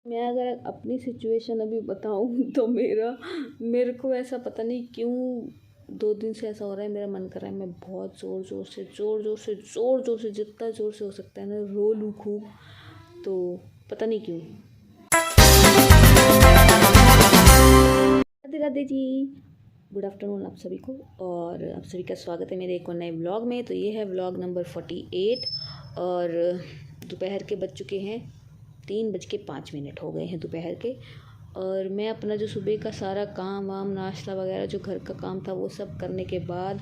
मैं अगर अपनी सिचुएशन अभी बताऊँ तो मेरे को ऐसा पता नहीं क्यों 2 दिन से ऐसा हो रहा है, मेरा मन कर रहा है मैं बहुत ज़ोर से जितना ज़ोर से हो सकता है ना रो लूँ खूब, तो पता नहीं क्यों। राधे राधे जी, गुड आफ्टरनून आप सभी को, और आप सभी का स्वागत है मेरे एक और नए व्लॉग में। तो ये है व्लॉग नंबर 48 और दोपहर के बज चुके हैं 3:05 हो गए हैं दोपहर के। और मैं अपना जो सुबह का सारा काम वाम नाश्ता वगैरह जो घर का काम था वो सब करने के बाद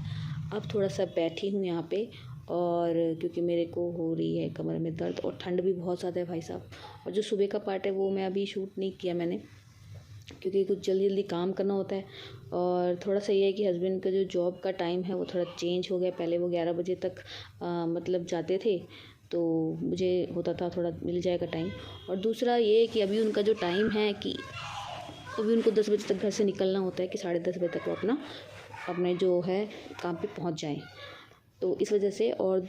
अब थोड़ा सा बैठी हूँ यहाँ पे। और क्योंकि मेरे को हो रही है कमर में दर्द और ठंड भी बहुत ज़्यादा है भाई साहब। और जो सुबह का पार्ट है वो मैं अभी शूट नहीं किया मैंने, क्योंकि कुछ जल्दी जल्दी काम करना होता है। और थोड़ा सा ये है कि हस्बैंड का जो जॉब का टाइम है वो थोड़ा चेंज हो गया। पहले वो 11 बजे तक मतलब जाते थे, तो मुझे होता था थोड़ा मिल जाएगा टाइम। और दूसरा ये है कि अभी उनका जो टाइम है कि अभी उनको 10 बजे तक घर से निकलना होता है कि 10:30 बजे तक वो अपने जो है काम पे पहुंच जाएं। तो इस वजह से और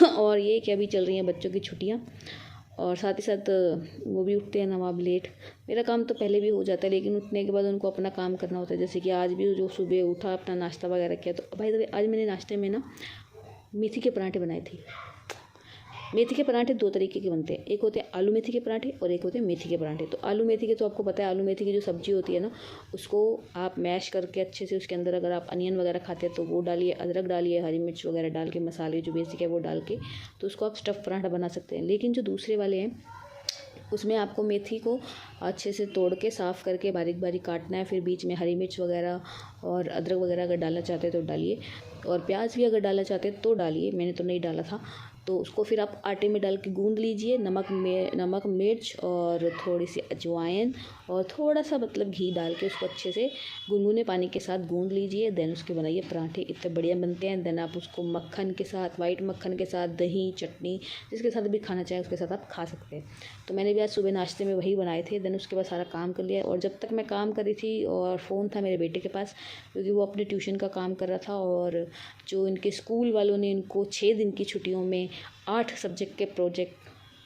और ये कि अभी चल रही हैं बच्चों की छुट्टियां, और साथ ही साथ वो भी उठते हैं नवाब लेट। मेरा काम तो पहले भी हो जाता है, लेकिन उठने के बाद उनको अपना काम करना होता है। जैसे कि आज भी जो सुबह उठा अपना नाश्ता वगैरह किया, तो भाई आज मैंने नाश्ते में ना मेथी के पराठे बनाए थे। मेथी के पराठे 2 तरीके के बनते हैं, एक होते हैं आलू मेथी के पराठे और एक होते हैं मेथी के पराठे। तो आलू मेथी के तो आपको पता है, आलू मेथी की जो सब्ज़ी होती है ना उसको आप मैश करके अच्छे से, उसके अंदर अगर आप अनियन वगैरह खाते हैं तो वो डालिए, अदरक डालिए, हरी मिर्च वगैरह डाल के, मसाले जो बेसिक है वो डाल के, तो उसको आप स्टफ़ पराठा बना सकते हैं। लेकिन जो दूसरे वाले हैं उसमें आपको मेथी को अच्छे से तोड़ के साफ़ करके बारीक बारीक काटना है, फिर बीच में हरी मिर्च वगैरह और अदरक वगैरह अगर डालना चाहते हैं तो डालिए, और प्याज भी अगर डालना चाहते हैं तो डालिए, मैंने तो नहीं डाला था। तो उसको फिर आप आटे में डाल के गूंद लीजिए, नमक मिर्च और थोड़ी सी अजवाइन और थोड़ा सा मतलब घी डाल के उसको अच्छे से गुनगुने पानी के साथ गूंद लीजिए। देन उसके बनाइए पराठे, इतने बढ़िया बनते हैं। देन आप उसको मक्खन के साथ, वाइट मक्खन के साथ, दही चटनी जिसके साथ भी खाना चाहें उसके साथ आप खा सकते हैं। तो मैंने भी आज सुबह नाश्ते में वही बनाए थे। देन उसके बाद सारा काम कर लिया, और जब तक मैं काम कर रही थी और फ़ोन था मेरे बेटे के पास, क्योंकि वो अपने ट्यूशन का काम कर रहा था। और जो इनके स्कूल वालों ने इनको 6 दिन की छुट्टियों में 8 सब्जेक्ट के प्रोजेक्ट,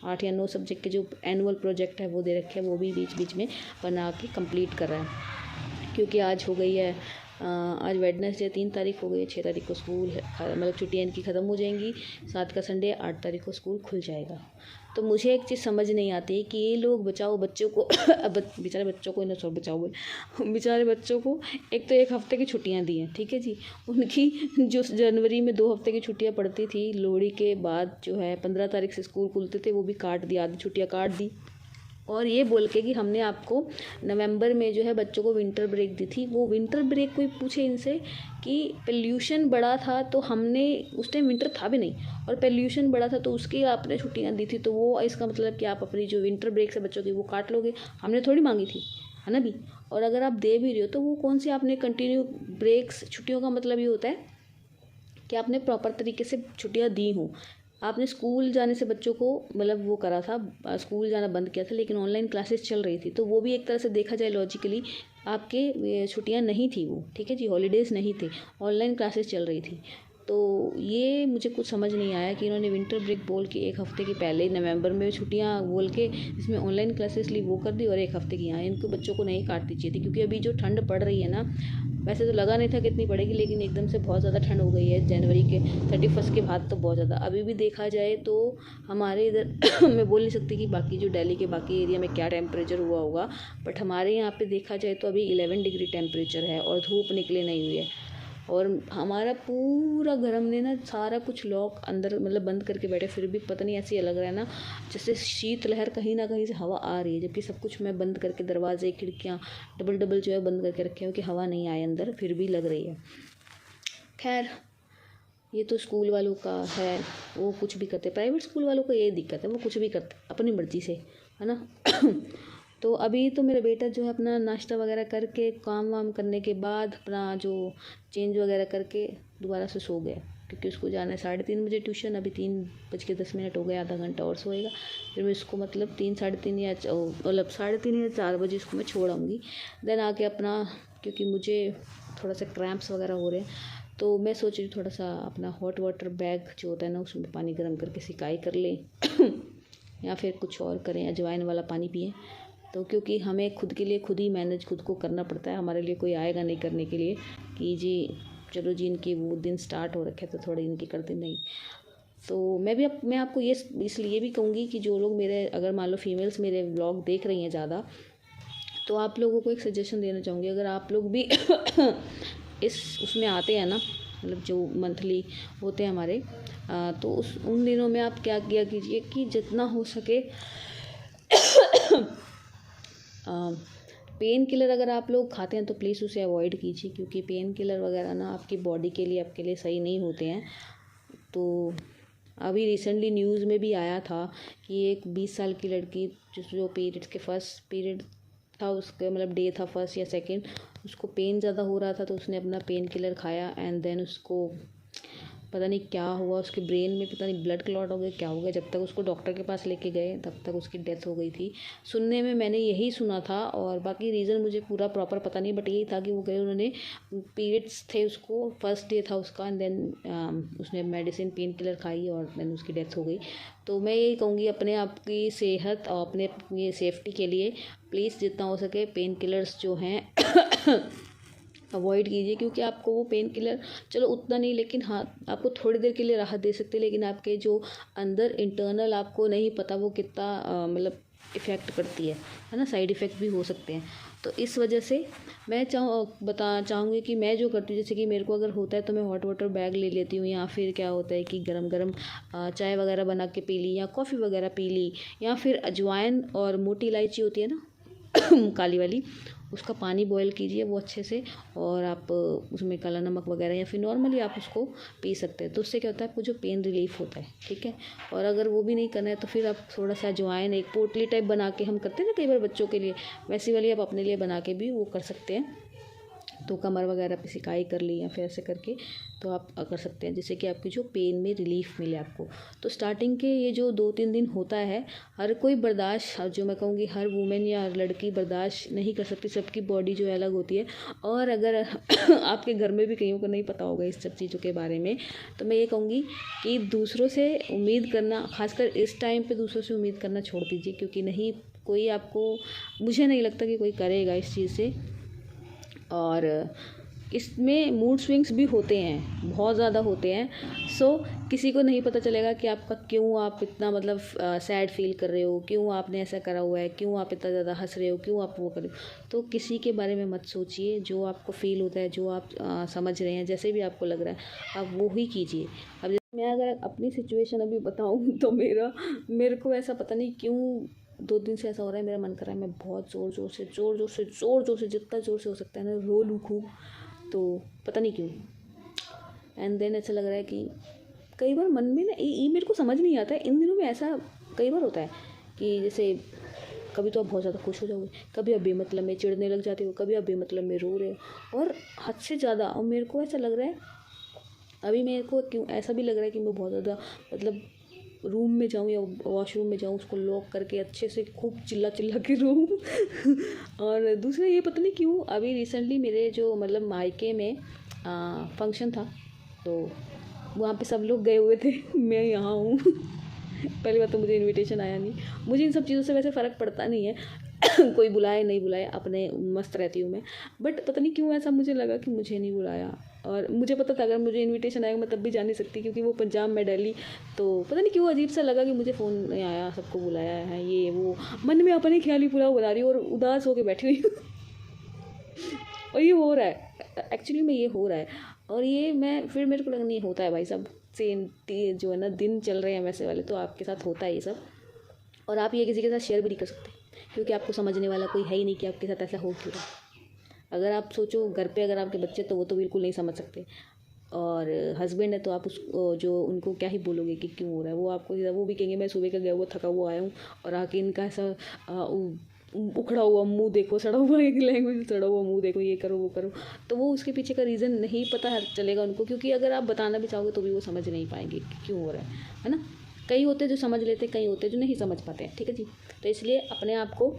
8 या 9 सब्जेक्ट के जो एनुअल प्रोजेक्ट है वो दे रखे हैं, वो भी बीच बीच में बना के कंप्लीट कर रहा है। क्योंकि आज हो गई है आज वेडनेसडे 3 तारीख हो गई है, 6 तारीख को स्कूल मतलब छुट्टियाँ इनकी ख़त्म हो जाएंगी, 7 का संडे, 8 तारीख को स्कूल खुल जाएगा। तो मुझे एक चीज़ समझ नहीं आती कि ये लोग बचाओ बच्चों को बेचारे बच्चों को, इन्हें बचाओ बोले, बेचारे बच्चों को एक तो 1 हफ़्ते की छुट्टियां दी हैं, ठीक है जी। उनकी जो जनवरी में 2 हफ़्ते की छुट्टियां पड़ती थी, लोहड़ी के बाद जो है 15 तारीख से स्कूल खुलते थे, वो भी काट दी, आधी छुट्टियाँ काट दी। और ये बोल के कि हमने आपको नवंबर में जो है बच्चों को विंटर ब्रेक दी थी। वो विंटर ब्रेक कोई पूछे इनसे कि पोल्यूशन बढ़ा था तो हमने, उस टाइम विंटर था भी नहीं, और पोल्यूशन बढ़ा था तो उसकी आपने छुट्टियां दी थी, तो वो इसका मतलब कि आप अपनी जो विंटर ब्रेक से बच्चों की वो काट लोगे। हमने थोड़ी मांगी थी, है ना भी। और अगर आप दे भी रहे हो तो वो कौन सी आपने कंटिन्यू ब्रेक्स, छुट्टियों का मतलब ये होता है कि आपने प्रॉपर तरीके से छुट्टियां दी हों। आपने स्कूल जाने से बच्चों को मतलब वो करा था, स्कूल जाना बंद किया था, लेकिन ऑनलाइन क्लासेस चल रही थी, तो वो भी एक तरह से देखा जाए लॉजिकली आपके छुट्टियां नहीं थी वो, ठीक है जी, हॉलीडेज़ नहीं थे, ऑनलाइन क्लासेस चल रही थी। तो ये मुझे कुछ समझ नहीं आया कि इन्होंने विंटर ब्रेक बोल के 1 हफ़्ते की पहले नवंबर में छुट्टियां बोल के इसमें ऑनलाइन क्लासेस ली वो कर दी, और 1 हफ़्ते की यहाँ इनको बच्चों को नहीं काटनी चाहिए थी। क्योंकि अभी जो ठंड पड़ रही है ना, वैसे तो लगा नहीं था कितनी पड़ेगी, लेकिन एकदम से बहुत ज़्यादा ठंड हो गई है जनवरी के 31 के बाद, तो बहुत ज़्यादा। अभी भी देखा जाए तो हमारे इधर मैं बोल नहीं सकती कि बाकी जो दिल्ली के बाकी एरिया में क्या टेम्परेचर हुआ होगा, बट हमारे यहाँ पे देखा जाए तो अभी 11 डिग्री टेम्परेचर है और धूप निकले नहीं हुई है। और हमारा पूरा घर हमने ना सारा कुछ लॉक अंदर मतलब बंद करके बैठे, फिर भी पता नहीं ऐसे लग रहा है ना जैसे शीत लहर कहीं ना कहीं से हवा आ रही है, जबकि सब कुछ मैं बंद करके दरवाजे खिड़कियाँ डबल डबल जो है बंद करके रखे हैं कि हवा नहीं आए अंदर, फिर भी लग रही है। खैर, ये तो स्कूल वालों का है, वो कुछ भी करते। प्राइवेट स्कूल वालों को यही दिक्कत है, वो कुछ भी करते अपनी मर्जी से, है ना। तो अभी तो मेरा बेटा जो है अपना नाश्ता वगैरह करके काम वाम करने के बाद अपना जो चेंज वगैरह करके दोबारा से सो गया, क्योंकि उसको जाना है 3:30 बजे ट्यूशन। अभी 3:10 हो गए, आधा घंटा और सोएगा। फिर मैं इसको मतलब 3, 3:30 या मतलब 3:30 या 4 बजे इसको मैं छोड़ आऊँगी। देन आके अपना, क्योंकि मुझे थोड़ा सा क्रैम्प्स वगैरह हो रहे हैं, तो मैं सोच रही हूँ थोड़ा सा अपना हॉट वाटर बैग जो होता है ना उसमें पानी गर्म करके सिकाई कर लें। या फिर कुछ और करें, अजवाइन वाला पानी पिएं। तो क्योंकि हमें खुद के लिए खुद ही मैनेज खुद को करना पड़ता है, हमारे लिए कोई आएगा नहीं करने के लिए कि जी चलो जी इनकी वो दिन स्टार्ट हो रखे तो थोड़े इनकी करते नहीं। तो मैं आपको ये इसलिए भी कहूँगी कि जो लोग मेरे, अगर मान लो फीमेल्स मेरे व्लॉग देख रही हैं ज़्यादा, तो आप लोगों को एक सजेशन देना चाहूँगी, अगर आप लोग भी उसमें आते हैं ना, मतलब जो मंथली होते हैं हमारे, तो उन दिनों में आप क्या किया कीजिए कि जितना हो सके पेन किलर अगर आप लोग खाते हैं तो प्लीज़ उसे अवॉइड कीजिए, क्योंकि पेन किलर वगैरह ना आपकी बॉडी के लिए आपके लिए सही नहीं होते हैं। तो अभी रिसेंटली न्यूज़ में भी आया था कि एक 20 साल की लड़की जो पीरियड्स के फर्स्ट पीरियड था, उसका मतलब डे था फर्स्ट या सेकंड, उसको पेन ज़्यादा हो रहा था तो उसने अपना पेन किलर खाया एंड देन उसको पता नहीं क्या हुआ, उसके ब्रेन में पता नहीं ब्लड क्लॉट हो गया, क्या हो गया, जब तक उसको डॉक्टर के पास लेके गए तब तक उसकी डेथ हो गई थी। सुनने में मैंने यही सुना था, और बाकी रीज़न मुझे पूरा प्रॉपर पता नहीं, बट यही था कि वो गए, उन्होंने पीरियड्स थे, उसको फर्स्ट डे था उसका, एंड देन उसने मेडिसिन पेन किलर खाई और देन उसकी डेथ हो गई। तो मैं यही कहूँगी अपने आप की सेहत और अपने ये सेफ्टी के लिए प्लीज़ जितना हो सके पेन किलर्स जो हैं अवॉइड कीजिए, क्योंकि आपको वो पेन किलर चलो उतना नहीं, लेकिन हाँ आपको थोड़ी देर के लिए राहत दे सकते हैं, लेकिन आपके जो अंदर इंटरनल आपको नहीं पता वो कितना मतलब इफ़ेक्ट करती है ना, साइड इफ़ेक्ट भी हो सकते हैं। तो इस वजह से मैं चाहूँगी कि मैं जो करती हूँ, जैसे कि मेरे को अगर होता है तो मैं हॉट वाटर बैग ले लेती हूँ, या फिर क्या होता है कि गरम गरम चाय वगैरह बना के पी ली, या कॉफ़ी वगैरह पी ली, या फिर अजवाइन और मोटी इलायची होती है ना काली वाली, उसका पानी बॉयल कीजिए वो अच्छे से, और आप उसमें काला नमक वगैरह या फिर नॉर्मली आप उसको पी सकते हैं। तो उससे क्या होता है आपको जो पेन रिलीफ होता है, ठीक है। और अगर वो भी नहीं करना है तो फिर आप थोड़ा सा अजवाइन एक पोटली टाइप बना के हम करते हैं ना कई बार बच्चों के लिए, वैसी वाली आप अपने लिए बना के भी वो कर सकते हैं। तो कमर वगैरह पे सिकाई कर ली या फिर ऐसे करके तो आप कर सकते हैं, जिससे कि आपकी जो पेन में रिलीफ मिले आपको। तो स्टार्टिंग के ये जो 2-3 दिन होता है, हर कोई बर्दाश्त, जो मैं कहूँगी हर वूमेन या हर लड़की बर्दाश्त नहीं कर सकती, सबकी बॉडी जो है अलग होती है। और अगर आपके घर में भी कईयों को नहीं पता होगा इस सब चीज़ों के बारे में, तो मैं ये कहूँगी कि दूसरों से उम्मीद करना, खासकर इस टाइम पे दूसरों से उम्मीद करना छोड़ दीजिए, क्योंकि नहीं कोई आपको, मुझे नहीं लगता कि कोई करेगा इस चीज़ से। और इसमें मूड स्विंग्स भी होते हैं, बहुत ज़्यादा होते हैं। सो किसी को नहीं पता चलेगा कि आपका क्यों आप इतना मतलब सैड फील कर रहे हो, क्यों आपने ऐसा करा हुआ है, क्यों आप इतना ज़्यादा हंस रहे हो, क्यों आप वो कर रहे हो। तो किसी के बारे में मत सोचिए, जो आपको फील होता है, जो आप समझ रहे हैं, जैसे भी आपको लग रहा है आप वो ही कीजिए। अब मैं अगर अपनी सिचुएशन अभी बताऊँ तो मेरे को ऐसा पता नहीं क्यों 2 दिन से ऐसा हो रहा है, मेरा मन कर रहा है मैं बहुत ज़ोर ज़ोर से जितना ज़ोर से हो सकता है ना रो लूँ खूब, तो पता नहीं क्यों। एंड देन ऐसा लग रहा है कि कई बार मन में ना ये मेरे को समझ नहीं आता है, इन दिनों में ऐसा कई बार होता है कि जैसे कभी तो आप बहुत ज़्यादा खुश हो जाओगे, कभी आप बेमतलब में चिढ़ने लग जाते हो, कभी आप बेमतलब में रो रहे हो, और हद से ज़्यादा। और मेरे को ऐसा लग रहा है अभी, मेरे को क्यों ऐसा भी लग रहा है कि मैं बहुत ज़्यादा मतलब रूम में जाऊँ या वॉशरूम में जाऊँ, उसको लॉक करके अच्छे से खूब चिल्ला के रोऊँ। और दूसरा ये पता नहीं क्यों अभी रिसेंटली मेरे जो मतलब मायके में फंक्शन था, तो वहाँ पे सब लोग गए हुए थे, मैं यहाँ हूँ। पहली बात तो मुझे इनविटेशन आया नहीं, मुझे इन सब चीज़ों से वैसे फ़र्क पड़ता नहीं है। कोई बुलाए नहीं बुलाए, अपने मस्त रहती हूँ मैं। बट पता नहीं क्यों ऐसा मुझे लगा कि मुझे नहीं बुलाया, और मुझे पता था अगर मुझे इनविटेशन आएगा मैं तब भी जा नहीं सकती, क्योंकि वो पंजाब में दिल्ली। तो पता नहीं क्यों अजीब सा लगा कि मुझे फ़ोन नहीं आया, सबको बुलाया है, ये वो मन में अपने ख्याली पुलाव बना रही हूँ और उदास होकर बैठी हुई हूँ। और ये हो रहा है एक्चुअली में, ये हो रहा है। और ये मैं फिर मेरे को लगा नहीं होता है भाई साहब, सेम जो है ना दिन चल रहे हैं वैसे वाले, तो आपके साथ होता है ये सब। और आप ये किसी के साथ शेयर भी नहीं कर सकते, क्योंकि आपको समझने वाला कोई है ही नहीं कि आपके साथ ऐसा हो क्यों रहा। अगर आप सोचो घर पे अगर आपके बच्चे, तो वो तो बिल्कुल नहीं समझ सकते, और हस्बैंड है तो आप जो उनको क्या ही बोलोगे कि क्यों हो रहा है। वो आपको वो भी कहेंगे मैं सुबह का गया हुआ थका हुआ आया हूँ, और आके इनका ऐसा उखड़ा हुआ मुंह देखो, सड़ा हुआ एक लैंग्वेज, सड़ा हुआ मुंह देखो, ये करो वो करो। तो वो उसके पीछे का रीज़न नहीं पता चलेगा उनको, क्योंकि अगर आप बताना भी चाहोगे तो भी वो समझ नहीं पाएंगे कि क्यों हो रहा है ना। कई होते हैं जो समझ लेते हैं, कई होते हैं जो नहीं समझ पाते हैं, ठीक है जी। तो इसलिए अपने आप को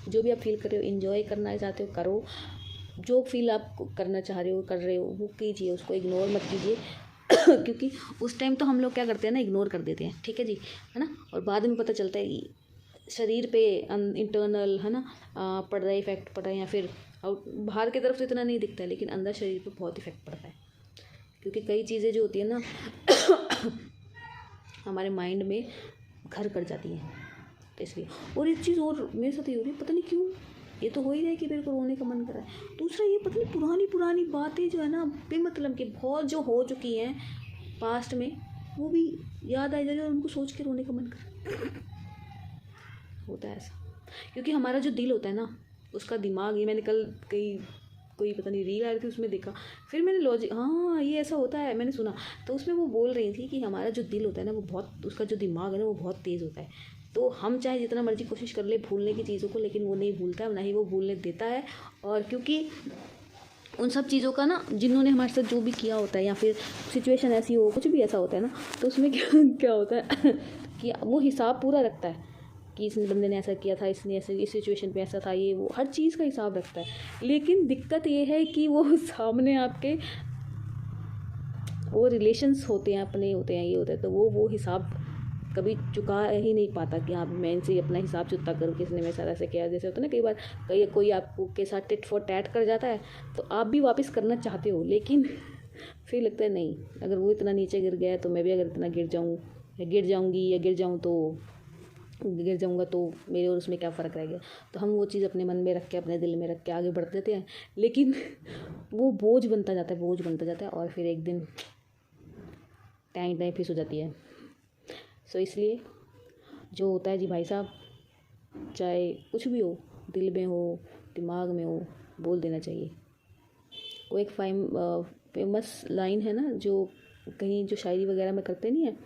जो भी आप फील कर रहे हो, इन्जॉय करना चाहते हो करो, जो फील आप करना चाह रहे हो कर रहे हो वो कीजिए, उसको इग्नोर मत कीजिए। क्योंकि उस टाइम तो हम लोग क्या करते हैं ना, इग्नोर कर देते हैं, ठीक है जी, है ना। और बाद में पता चलता है कि शरीर पे इंटरनल, है ना, पड़ रहा है, इफेक्ट पड़ रहा है, या फिर बाहर की तरफ तो इतना नहीं दिखता है, लेकिन अंदर शरीर पे बहुत इफेक्ट पड़ता है। क्योंकि कई चीज़ें जो होती है ना हमारे माइंड में घर कर जाती हैं, तो इसलिए। और एक चीज़ और मेरे साथ ये हो रही है, पता नहीं क्यों, ये तो हो ही रहा है कि मेरे को रोने का मन कर रहा है। दूसरा ये पता नहीं पुरानी पुरानी बातें जो है ना, बेमतलब की बहुत जो हो चुकी हैं पास्ट में, वो भी याद आ जाए और उनको सोच के रोने का मन कर होता है ऐसा। क्योंकि हमारा जो दिल होता है ना, उसका दिमाग, ये मैंने कल कोई पता नहीं रील आ रही थी, उसमें देखा, फिर मैंने लॉजिक, हाँ ये ऐसा होता है, मैंने सुना। तो उसमें वो बोल रही थी कि हमारा जो दिल होता है ना, वो बहुत, उसका जो दिमाग है ना, वो बहुत तेज़ होता है। तो हम चाहे जितना मर्जी कोशिश कर ले भूलने की चीज़ों को, लेकिन वो नहीं भूलता है, ना ही वो भूलने देता है। और क्योंकि उन सब चीज़ों का ना, जिन्होंने हमारे साथ जो भी किया होता है, या फिर सिचुएशन ऐसी हो, कुछ भी ऐसा होता है ना, तो उसमें क्या होता है कि वो हिसाब पूरा रखता है कि इस बंदे ने ऐसा किया था, इसने ऐसे, इस सिचुएशन पे ऐसा था, ये वो हर चीज़ का हिसाब रखता है। लेकिन दिक्कत ये है कि वो सामने आपके वो रिलेशंस होते हैं, अपने होते हैं, ये होता है, तो वो हिसाब कभी चुका ही नहीं पाता कि हाँ मैं इनसे अपना हिसाब चुकता करूँ, किसने मेरे साथ ऐसे किया। जैसे होता है ना, कई बार कोई आपको के साथ टिट फॉर टैट कर जाता है, तो आप भी वापस करना चाहते हो, लेकिन फिर लगता है नहीं, अगर वो इतना नीचे गिर गया है, तो मैं भी अगर इतना गिर जाऊँ या गिर जाऊँगी या गिर जाऊँगा तो मेरे और उसमें क्या फ़र्क रह गया। तो हम वो चीज़ अपने मन में रख के, अपने दिल में रख के आगे बढ़ देते हैं, लेकिन वो बोझ बनता जाता है, और फिर एक दिन टैंक फिस हो जाती है। सो इसलिए जो होता है जी भाई साहब, चाहे कुछ भी हो, दिल में हो, दिमाग में हो, बोल देना चाहिए। वो एक फेमस लाइन है ना, जो कहीं जो शायरी वगैरह में करते नहीं है,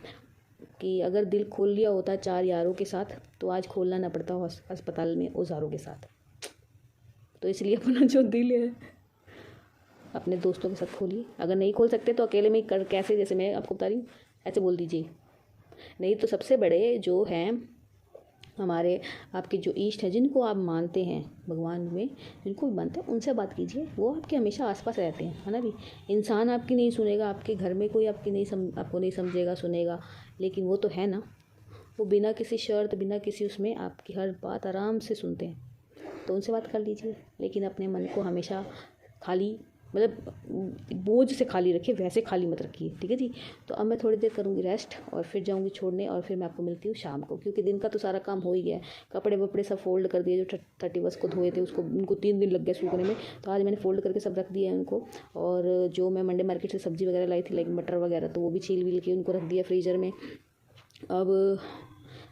कि अगर दिल खोल लिया होता 4 यारों के साथ, तो आज खोलना ना पड़ता अस्पताल में औजारों के साथ। तो इसलिए अपना जो दिल है अपने दोस्तों के साथ खोलिए। अगर नहीं खोल सकते तो अकेले में कर, कैसे, जैसे मैं आपको बता रही हूँ, ऐसे बोल दीजिए। नहीं तो सबसे बड़े जो हैं हमारे, आपके जो ईष्ट हैं, जिनको आप मानते हैं भगवान में, जिनको भी मानते हैं, उनसे बात कीजिए। वो आपके हमेशा आसपास रहते हैं, है ना भी। इंसान आपकी नहीं सुनेगा, आपके घर में कोई आपको नहीं समझेगा, सुनेगा, लेकिन वो तो है ना, वो बिना किसी शर्त, बिना किसी उसमें आपकी हर बात आराम से सुनते हैं। तो उनसे बात कर लीजिए, लेकिन अपने मन को हमेशा खाली, मतलब बोझ से खाली रखिए, वैसे खाली मत रखिए, ठीक है जी। तो अब मैं थोड़ी देर करूँगी रेस्ट, और फिर जाऊँगी छोड़ने, और फिर मैं आपको मिलती हूँ शाम को, क्योंकि दिन का तो सारा काम हो ही गया है। कपड़े वपड़े सब फोल्ड कर दिए, जो 31 को धोए थे, उनको 3 दिन लग गए सूखने में, तो आज मैंने फोल्ड करके सब रख दिया है उनको। और जो मैं मंडे मार्केट से सब्ज़ी वगैरह लाई थी, लाइक मटर वगैरह, तो वो भी छील विल के उनको रख दिया फ्रीज़र में। अब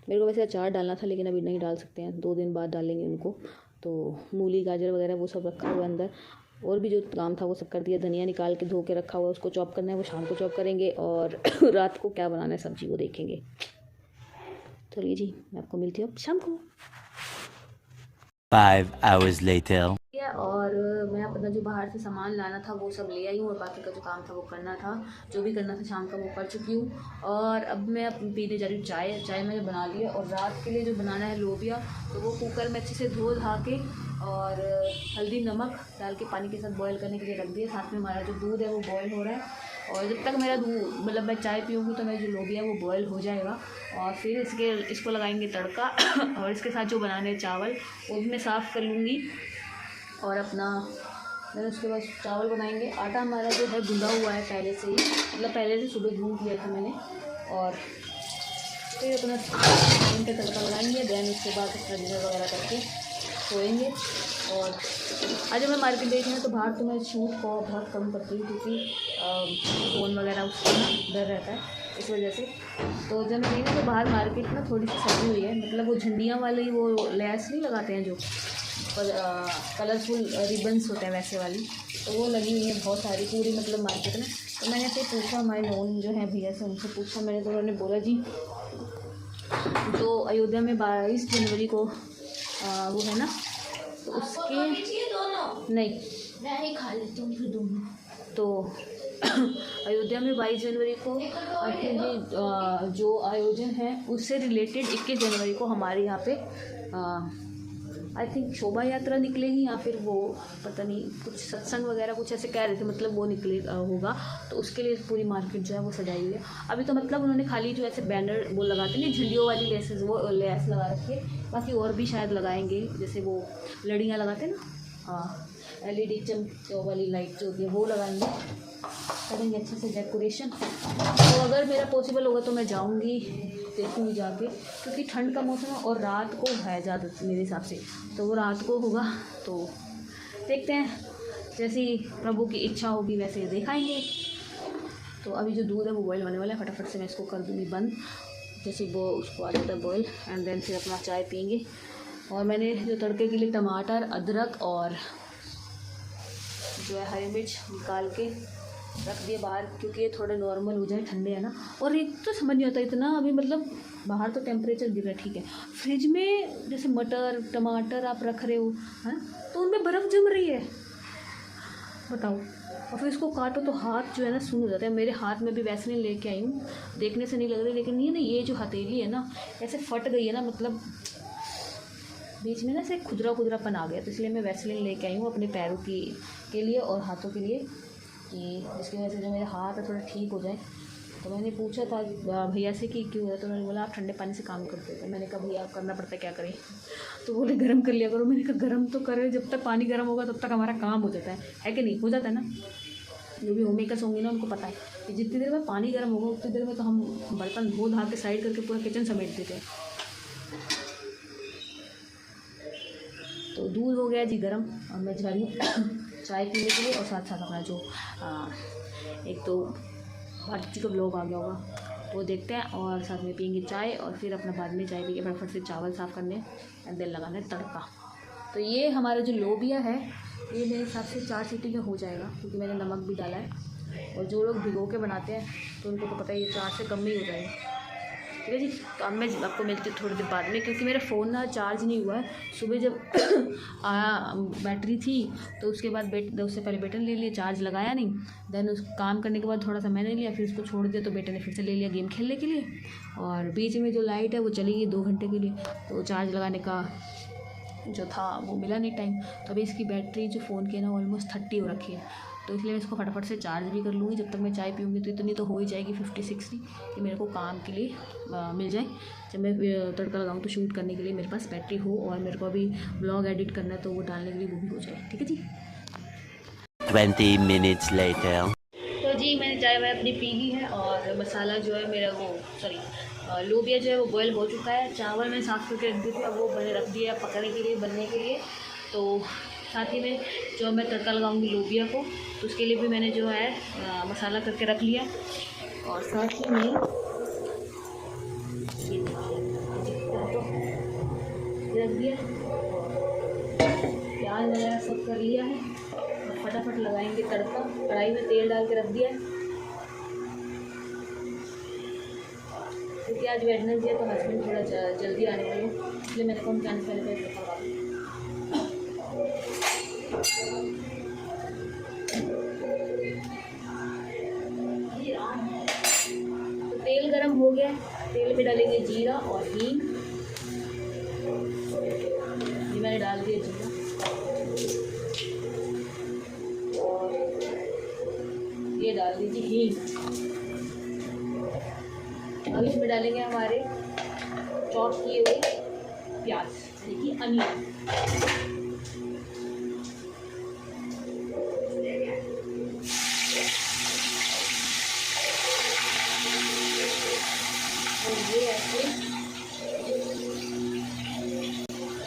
मेरे को वैसे अचार डालना था, लेकिन अभी नहीं डाल सकते हैं, 2 दिन बाद डालेंगे उनको। तो मूली गाजर वगैरह वो सब रखा हुआ है अंदर, और भी जो काम था वो सब कर दिया। धनिया निकाल के धो के रखा हुआ है, उसको चॉप करना है, वो शाम को चॉप करेंगे, और रात को क्या बनाना है सब्जी वो देखेंगे। चलिए जी, मैं आपको मिलती हूँ शाम को। 5 hours later. और मैं अपना जो बाहर से सामान लाना था वो सब ले आई हूँ, और बाकी का जो काम था वो करना था, जो भी करना था शाम का वो कर चुकी हूँ। और अब मैं पीने जा रही हूँ चाय मैंने बना ली है। और रात के लिए जो बनाना है लोबिया, तो वो कुकर में अच्छे से धो धा के और हल्दी नमक डाल के पानी के साथ बॉयल करने के लिए रख दिया। साथ में हमारा जो दूध है वो बॉयल हो रहा है, और जब तक मेरा दूध, मतलब मैं चाय पीऊँगी तो मेरा जो लोबिया है वो बॉयल हो जाएगा। और फिर इसको लगाएंगे तड़का और इसके साथ जो बनाने हैं चावल वो भी मैं साफ़ कर लूँगी। और अपना मैंने उसके बाद चावल बनाएंगे। आटा हमारा जो है गूंदा हुआ है पहले से ही, मतलब पहले से सुबह गूंद लिया था मैंने। और फिर अपना इनका तड़का लगाएंगे, देन उसके बाद अपना डिनर वगैरह करके सोएंगे। और आज मैं मार्केट देख रही हूँ तो बाहर तो मैं शूट को बहुत कम करती हूँ, क्योंकि फ़ोन वगैरह उसका डर रहता है, इस वजह से। तो जब मैं गई ना तो बाहर मार्केट में थोड़ी सी सजी हुई है, मतलब वो झंडियाँ वाली वो लैस नहीं लगाते हैं जो कलरफुल रिबन्स होते हैं वैसे वाली, तो वो लगी हुई है बहुत सारी पूरी, मतलब मार्केट में। तो मैंने फिर पूछा हमारे नोन जो है भैया से, उनसे पूछा मैंने, तो उन्होंने बोला जी जो अयोध्या में 22 जनवरी को वो है ना, तो उसके नहीं मैं ही खा लेती हूँ फिर दोनों। तो अयोध्या में 22 जनवरी को जो आयोजन है उससे रिलेटेड 21 जनवरी को हमारे यहाँ पे आई थिंक शोभा यात्रा निकलेगी या फिर वो पता नहीं कुछ सत्संग वगैरह कुछ ऐसे कह रहे थे, मतलब वो निकले होगा। तो उसके लिए पूरी मार्केट जो है वो सजाई हुई है। अभी तो मतलब उन्होंने खाली जो ऐसे बैनर वो लगाते नहीं झंडियों वाली लेसेस, वो लेस लगा रखी है। बाकी और भी शायद लगाएंगे, जैसे वो लड़ियाँ लगाते हैं ना, हाँ LED चमक वाली लाइट जो होती है वो लगाएंगे, करेंगे अच्छे से डेकोरेशन। तो अगर मेरा पॉसिबल होगा तो मैं जाऊंगी, देखूंगी जाके, क्योंकि ठंड का मौसम है और रात को है ज़्यादा मेरे हिसाब से, तो वो रात को होगा। तो देखते हैं, जैसी प्रभु की इच्छा होगी वैसे दिखाएंगे। तो अभी जो दूध है वो बॉयल होने वाला है, फटाफट से मैं इसको कर दूँगी बंद, जैसे वो उसको आ जाता है बॉयल, एंड देन फिर अपना चाय पियेंगे। और मैंने जो तड़के के लिए टमाटर, अदरक और जो है हरी मिर्च निकाल के रख दिए बाहर, क्योंकि ये थोड़े नॉर्मल हो जाए, ठंडे है ना। और एक तो समझ नहीं आता इतना अभी, मतलब बाहर तो टेम्परेचर गिर रहा है ठीक है, फ्रिज में जैसे मटर टमाटर आप रख रहे हो हैं, तो उनमें बर्फ़ जम रही है, बताओ। और फिर इसको काटो तो हाथ जो है ना सून हो जाता है। मेरे हाथ में भी वैसलीन लेके आई हूँ, देखने से नहीं लग रही, लेकिन ये जो हथेली है ना ऐसे फट गई है ना, मतलब बीच में ना से खुदरापन आ गया, तो इसलिए मैं वैसलीन लेके आई हूँ अपने पैरों के लिए और हाथों के लिए, कि जिसकी वजह से जो मेरे हाथ है थोड़ा ठीक हो जाए। तो मैंने पूछा था भैया से कि क्यों है, तो उन्होंने बोला आप ठंडे पानी से काम करते हो। मैंने कहा भैया करना पड़ता है, क्या करें। तो बोले गर्म कर लिया करो। मैंने कहा गर्म तो करें, जब तक पानी गर्म होगा तब तक हमारा काम हो जाता है कि नहीं, हो जाता है ना। जो भी होम मेकर्स होंगे ना उनको पता है कि जितनी देर में पानी गर्म होगा उतनी देर में तो हम बर्तन धो धा के साइड करके पूरा किचन समेट देते हैं। तो दूध हो गया जी गर्म, और मैं जा रही हूँ चाय पीने के लिए, और साथ साथ अपना जो एक तो भारती जी का ब्लॉग आ गया होगा वो देखते हैं, और साथ में पियेंगे चाय, और फिर अपना बाद में चाय पी के फटाफट से चावल साफ़ करने एंड देन लगाना है तड़का। तो ये हमारा जो लोबिया है ये मेरे हिसाब से 4 सीटी में हो जाएगा, क्योंकि मैंने नमक भी डाला है। और जो लोग भिगो के बनाते हैं तो उनको तो पता है ये 4 से कम में ही हो जाएगा। ठीक है जी। तो अब मैं आपको मिलती हूँ थोड़ी देर बाद में, क्योंकि मेरा फ़ोन ना चार्ज नहीं हुआ है। सुबह जब आया बैटरी थी तो उसके बाद उससे पहले बेटे ने ले लिया, चार्ज लगाया नहीं। देन उस काम करने के बाद थोड़ा सा मैंने लिया, फिर उसको छोड़ दिया, तो बेटे ने फिर से ले लिया गेम खेलने के लिए। और बीच में जो लाइट है वो चली गई 2 घंटे के लिए, तो चार्ज लगाने का जो था वो मिला नहीं टाइम। तो अभी इसकी बैटरी जो फ़ोन की है ना ऑलमोस्ट 30 हो रखी है, तो इसलिए मैं इसको फटाफट से चार्ज भी कर लूँगी। जब तक मैं चाय पीऊँगी तो इतनी तो हो ही जाएगी 50-60 कि मेरे को काम के लिए मिल जाए। जब मैं तड़का लगाऊँ तो शूट करने के लिए मेरे पास बैटरी हो, और मेरे को अभी ब्लॉग एडिट करना है तो वो डालने के लिए वो भी हो जाए। ठीक है जी। 20 minutes later. तो जी मैंने चाय वाय अपनी पी ली है, और मसाला जो है मेरा वो लोबिया जो है वो बॉयल हो चुका है। चावल मैंने साफ़ करके रख दिए थे, अब वो बने रख दिया पकने के लिए, बनने के लिए। तो साथ ही में जो मैं तड़का लगाऊंगी लोबिया को, तो उसके लिए भी मैंने जो है मसाला करके रख लिया। और साथ ही में रख दिया, प्याज वगैरह सब कर लिया है, और फटाफट लगाएंगे तड़का। कढ़ाई में तेल डाल के रख दिया है, क्योंकि आज वेडनेसडे है तो हस्बैंड थोड़ा जल्दी आने वाले हैं, इसलिए मैंने कौन जाने से पहले तड़का लगा। तो तेल गरम हो गया, तेल में डालेंगे जीरा और हींग। ये मैंने डाल दिया जीरा, और ये डाल दीजिए हींग। अब इसमें डालेंगे हमारे चॉप किए हुए प्याज, देखिए अनियन।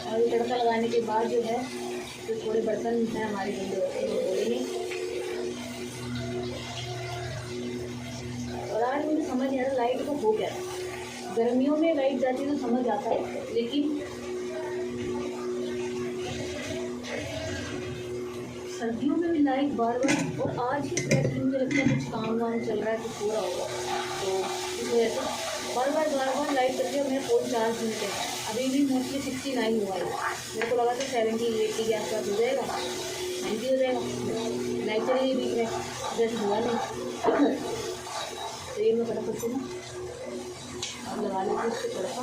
और तड़का लगाने के बाद जो है जो थोड़े बर्तन हैं हमारे गंदे होते हैं वो धोएंगे। और आज मुझे समझ नहीं आ रहा लाइट को हो गया। गर्मियों में लाइट जाती है तो समझ आता है, लेकिन सर्दियों में भी लाइट बार बार, और आज ही स्पेशली मुझे लगता है कुछ काम वाम चल रहा है तो पूरा होगा, तो इस वजह से बार बार लाइट करके मेरा फ़ोन चार्ज नहीं है। अभी भी मोस्टली 69 हुआ है, मेरे को लगा था 70-80 के आसपास हो जाएगा, 90 हो जाएगा। लाइट चली गई बीच में, जैसे हुआ नहीं। तो ये मैं फटाफट से ना अब लगा लेती हूँ उससे तड़का।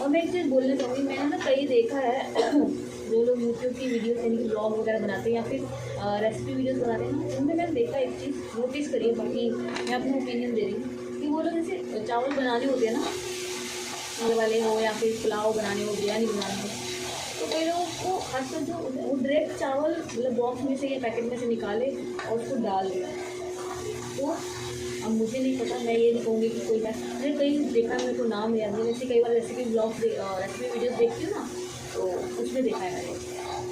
और मैं एक चीज़ बोलना चाहूँगी, मैंने ना कई देखा है जो लोग यूट्यूब की वीडियोस यानी कि ब्लॉग वगैरह बनाते हैं या फिर रेसिपी वीडियोस बनाते हैं ना, उनमें मैंने देखा एक चीज़ नोटिस करिए, बाकी मैं अपना ओपिनियन दे रही हूँ कि वो लोग जैसे चावल बनाने होते हैं ना, चावल वाले हो या फिर पुलाव बनाने हो, बिरयानी बनाने हो, तो कई लोगों को खासकर जो वो डायरेक्ट चावल मतलब बॉक्स में से या पैकेट में से निकाले और उसको डाल दिया। तो अब मुझे नहीं पता, मैं ये नहीं कहूँगी कि कोई मैंने कहीं देखा है, मेरे को नाम याद नहीं, जैसे कई बार रेसिपी ब्लॉग्स रेसिपी वीडियोस देखती हूँ ना, तो उसमें देखा है मैंने,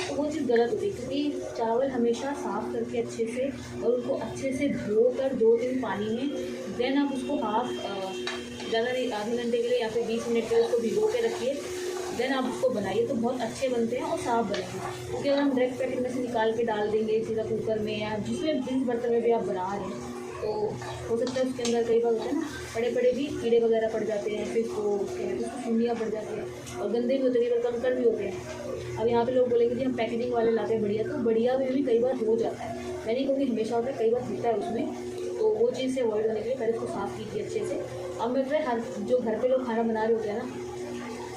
तो वो चीज़ गलत होती है क्योंकि चावल हमेशा साफ़ करके अच्छे से और उसको अच्छे से धोकर 2-3 पानी में, देन आप उसको हाफ ज़्यादा नहीं, आधे घंटे के लिए या फिर 20 मिनट के लिए उसको भिगो के रखिए, देन आप उसको बनाइए तो बहुत अच्छे बनते हैं और साफ़ बनेंगे। क्योंकि अगर हम डायरेक्ट पैकेट में से निकाल के डाल देंगे सीधा कुकर में या जिस बर्तन में भी आप बना रहे हैं, तो हो सकता है उसके अंदर कई बार होता है ना, बड़े बड़े भी कीड़े वगैरह पड़ जाते हैं, फिर उसको सुंडियाँ पड़ जाती हैं और गंदे भी होते हैं, कई बार कंकड़ भी होते हैं। अब यहाँ पे लोग बोलेंगे कि हम पैकेजिंग वाले लाते हैं बढ़िया, तो बढ़िया में भी कई बार हो जाता है, मैं नहीं कहूँगी हमेशा होता है, कई बार होता है उसमें, तो वो चीज़ से अवॉइड होने के लिए पहले उसको साफ़ कीजिए अच्छे से। अब मैं तो हर जो घर पे लोग खाना बना रहे होते हैं ना,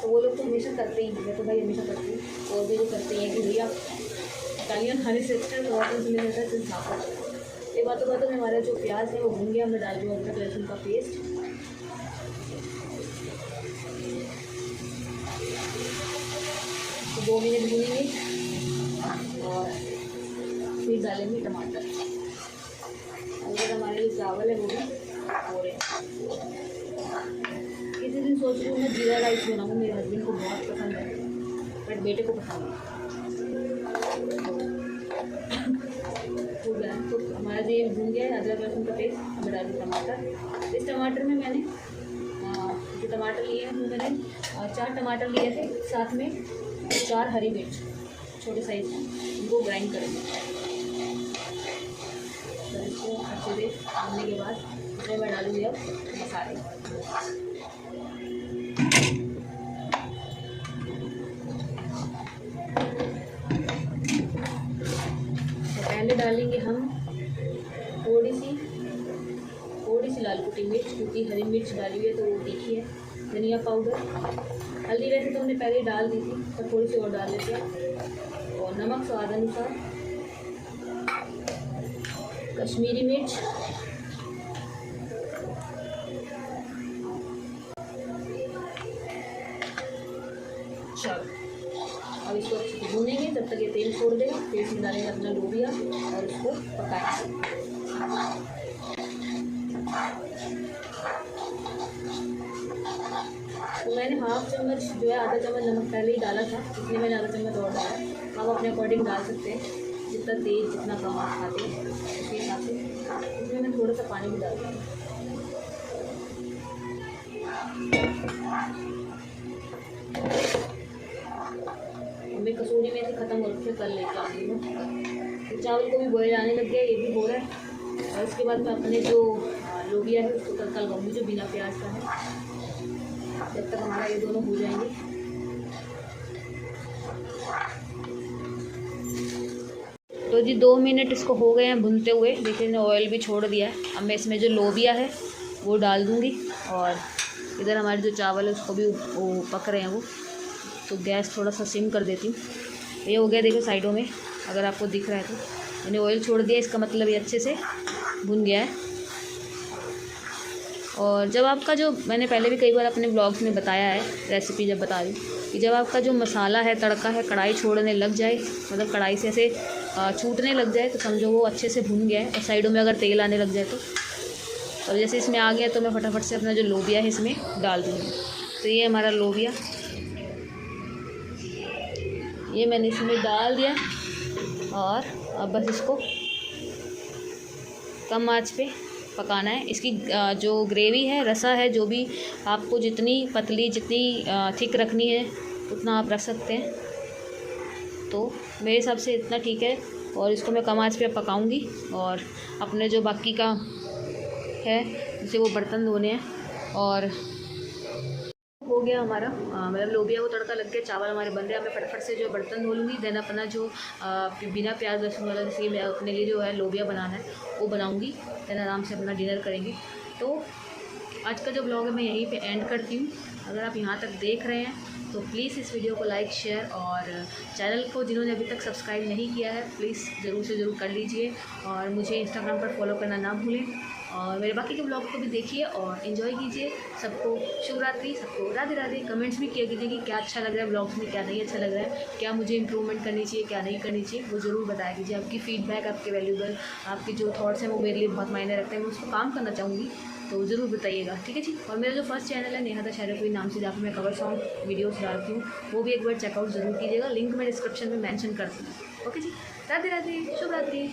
तो वो लोग तो हमेशा करते ही, मैं तो भाई हमेशा करती हूँ, और भी जो करते हैं कि भैया इटालियन खाने से अच्छा बर्तन से नहीं रहता है, साफ करते हैं। ये बातों में हमारा जो प्याज है वो भून गया, मैं डाल दूँ अदरक लहसुन का पेस्ट, तो 2 मिनट भूनेंगे और फिर डालेंगे टमाटर। अगर हमारे जो चावल है वो भी हो रहे हैं। किसी दिन सोच रही हूँ मैं जीरा राइस बनाऊँ, मेरे हस्बैंड को बहुत पसंद है, बट बेटे को पसंद है। हो गया तो हमारा जो ये भून गया है अदरक लहसुन का पेस्ट, अब डालूँ टमाटर। इस टमाटर में मैंने जो टमाटर लिए हैं, मैंने 4 टमाटर लिए थे, साथ में 4 हरी मिर्च छोटे साइज़ में, इनको ग्राइंड करेंगे। तो इसको अच्छे से भूनने के बाद इसमें मैं डालूँगी अब मसाले। तो पहले डालेंगे हम थोड़ी सी लाल कुटी मिर्च, क्योंकि हरी मिर्च डाली हुई है तो वो तीखी है। धनिया पाउडर, हल्दी वैसे तो हमने पहले ही डाल दी थी, पर थोड़ी सी और डाल लेते हैं, और नमक स्वाद अनुसार, कश्मीरी मिर्च, चलो अब इसको अच्छे से भूनेंगे जब तक ये तेल छोड़ देगा, फिर इसमें डालेंगे अपना लोबिया और उसको पकाएंगे। तो मैंने हाफ चम्मच जो है, आधा चम्मच नमक पहले ही डाला था, इसलिए मैंने आधा चम्मच और डाला। आप अपने अकॉर्डिंग डाल सकते हैं, जितना तेज जितना कम आप खाते हैं उसके हिसाब से। इसमें मैं थोड़ा सा पानी भी डाल दूँगी। मैं कसूरी मेथी ख़त्म हो के कर लेके आऊँगी मैं। तो चावल को भी बॉयल आने लग गया, ये भी हो रहा है। और उसके बाद मैं अपने जो लोबिया है उसको तड़का लगाऊँगी, जो बिना प्याज का है, जब तक हमारा ये दोनों हो जाएंगे। तो जी 2 मिनट इसको हो गए हैं भुनते हुए, देखिए मैंने ऑयल भी छोड़ दिया है। अब मैं इसमें जो लोबिया है वो डाल दूँगी, और इधर हमारे जो चावल है उसको भी वो पक रहे हैं वो, तो गैस थोड़ा सा सिम कर देती हूँ। ये हो गया, देखो साइडों में अगर आपको दिख रहा है तो मैंने ऑयल छोड़ दिया, इसका मतलब ये अच्छे से भुन गया है। और जब आपका जो, मैंने पहले भी कई बार अपने ब्लॉग्स में बताया है, रेसिपी जब बता रही हूँ, कि जब आपका जो मसाला है, तड़का है, कढ़ाई छोड़ने लग जाए, मतलब कढ़ाई से ऐसे छूटने लग जाए, तो समझो वो अच्छे से भुन गया है। और साइडों में अगर तेल आने लग जाए तो, और जैसे इसमें आ गया तो मैं फटाफट से अपना जो लोबिया है इसमें डाल दूँगी। तो ये हमारा लोबिया, ये मैंने इसमें डाल दिया, और अब बस इसको कम आंच पे पकाना है। इसकी जो ग्रेवी है, रसा है, जो भी आपको जितनी पतली, जितनी थिक रखनी है उतना आप रख सकते हैं। तो मेरे हिसाब से इतना ठीक है, और इसको मैं कम आंच पे पकाऊंगी। और अपने जो बाकी का है, जैसे वो बर्तन धोने हैं, और हो गया हमारा, मतलब लोबिया को तड़का लग गया, चावल हमारे बन रहे हैं। मैं फटाफट से जो बर्तन धो लूँगी, देन अपना जो बिना प्याज लहसुन वाला, जैसे मैं अपने लिए जो है लोबिया बनाना है वो बनाऊँगी, देन आराम से अपना डिनर करेंगे। तो आज का जो ब्लॉग है मैं यहीं पे एंड करती हूँ। अगर आप यहाँ तक देख रहे हैं तो प्लीज़ इस वीडियो को लाइक शेयर और चैनल को जिन्होंने अभी तक सब्सक्राइब नहीं किया है प्लीज़ ज़रूर से ज़रूर कर लीजिए और मुझे इंस्टाग्राम पर फॉलो करना ना भूलें और मेरे बाकी के ब्लॉग को भी देखिए और एंजॉय कीजिए। सबको शुभ रात्रि, सबको राधे राधे। कमेंट्स भी किया कीजिए कि क्या अच्छा लग रहा है ब्लॉग्स में, क्या नहीं अच्छा लग रहा है, क्या मुझे इंप्रूवमेंट करनी चाहिए, क्या नहीं करनी चाहिए, वो ज़रूर बताया कीजिए। आपकी फीडबैक, आपके वैल्यूबल, आपके जो थॉट्स हैं वो मेरे लिए बहुत मायने रखते हैं। मैं उस पर काम करना चाहूँगी तो ज़रूर बताइएगा, ठीक है जी। और मेरा जो फर्स्ट चैनल है नेहा द शायरा कोई नाम से, जहाँ पर मैं कवर सॉन्ग वीडियोज़ डालती हूँ, वो भी एक बार चेकआउट ज़रूर कीजिएगा। लिंक मैं डिस्क्रिप्शन में मेंशन कर दूँगी। ओके जी, राधे राधे, शुभ रात्रि।